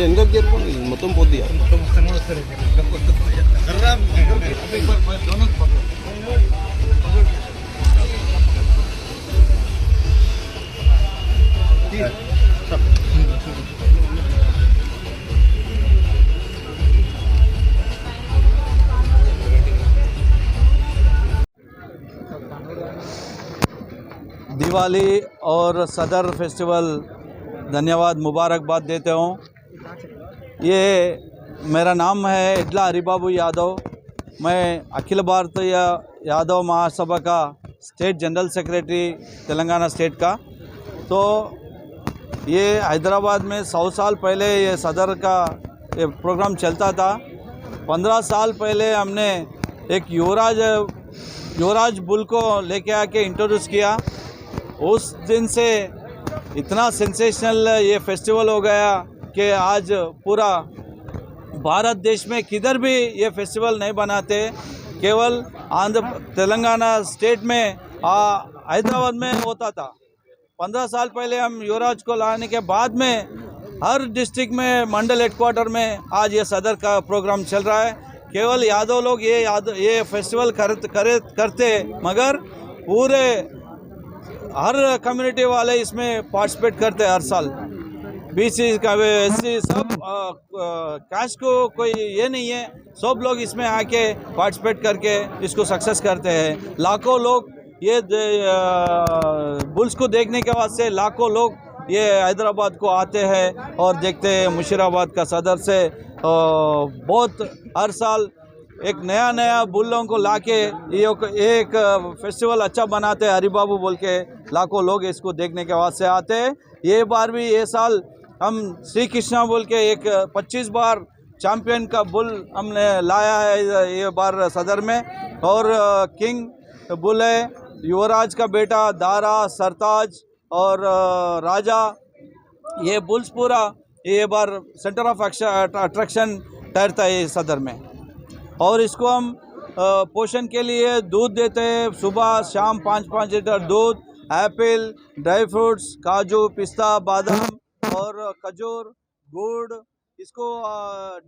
ఎంగకి చేరుకోండి మొత్తం పోద్ది दिवाली और सदर फेस्टिवल धन्यवाद मुबारकबाद देते हूँ। ये मेरा नाम है इडला हरिबाबू यादव। मैं अखिल भारतीय यादव महासभा का state general secretary Telangana state का। तो ये हैदराबाद में 100 साल पहले ये सदर का ये प्रोग्राम चलता था। 15 साल पहले हमने एक युवराज बुल को लेके आके इंट्रोड्यूस किया। उस दिन से इतना सेंसेशनल ये फेस्टिवल हो गया कि आज पूरा भारत देश में किधर भी ये फेस्टिवल नहीं बनाते। केवल तेलंगाना स्टेट में हैदराबाद में होता था। 15 साल पहले हम युवराज को लाने के बाद में हर डिस्ट्रिक्ट में मंडल हेडक्वार्टर में आज ये सदर का प्रोग्राम चल रहा है। केवल यादव लोग ये फेस्टिवल करते मगर पूरे हर कम्युनिटी वाले इसमें पार्टिसिपेट करते हैं हर साल। बीसी का एससी सब कास्ट को कोई ये नहीं है, सब लोग इसमें आके पार्टिसिपेट करके इसको सक्सेस करते हैं। लाखों लोग ये बुल्स को देखने के वास्ते लाखों लोग ये हैदराबाद को आते हैं और देखते हैं। मुशीराबाद का सदर से बहुत हर साल एक नया बुल्लों को लाके ये एक फेस्टिवल अच्छा बनाते हैं। हरिबाबू बोल के लाखों लोग इसको देखने के वास्ते आते हैं। ये बार भी ये साल हम श्री कृष्णा बोल के एक 25 बार चैम्पियन का बुल हमने लाया है ये बार सदर में। और किंग बुल है, युवराज का बेटा दारा, सरताज और राजा, ये बुल्स पूरा ये बार सेंटर ऑफ अट्रैक्शन ठहरता है सदर में। और इसको हम पोषण के लिए दूध देते हैं, सुबह शाम 5-5 लीटर दूध, एप्पल, ड्राई फ्रूट्स, काजू, पिस्ता, बादाम और खजूर, गुड़, इसको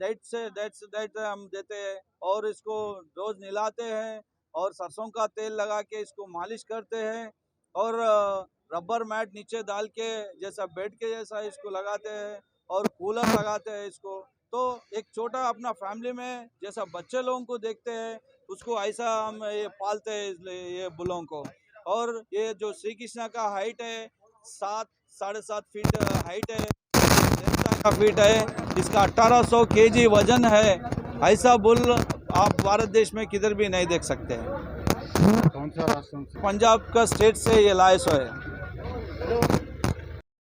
डाइट हम देते हैं। और इसको रोज़ नहलाते हैं और सरसों का तेल लगा के इसको मालिश करते हैं। और रबर मैट नीचे डाल के जैसा बेड के जैसा इसको लगाते हैं और कूलर लगाते हैं इसको। तो एक छोटा अपना फैमिली में जैसा बच्चे लोगों को देखते हैं उसको ऐसा हम ये पालते हैं ये बुलों को। और ये जो श्री कृष्णा का हाइट है 7-7.5 फीट हाइट है, 1.5 फीट है, इसका 1800 kg वजन है। ऐसा बुल आप भारत देश में किधर भी नहीं देख सकते हैं। कौन सा राष्ट्र? पंजाब का स्टेट से ये लाए सो है।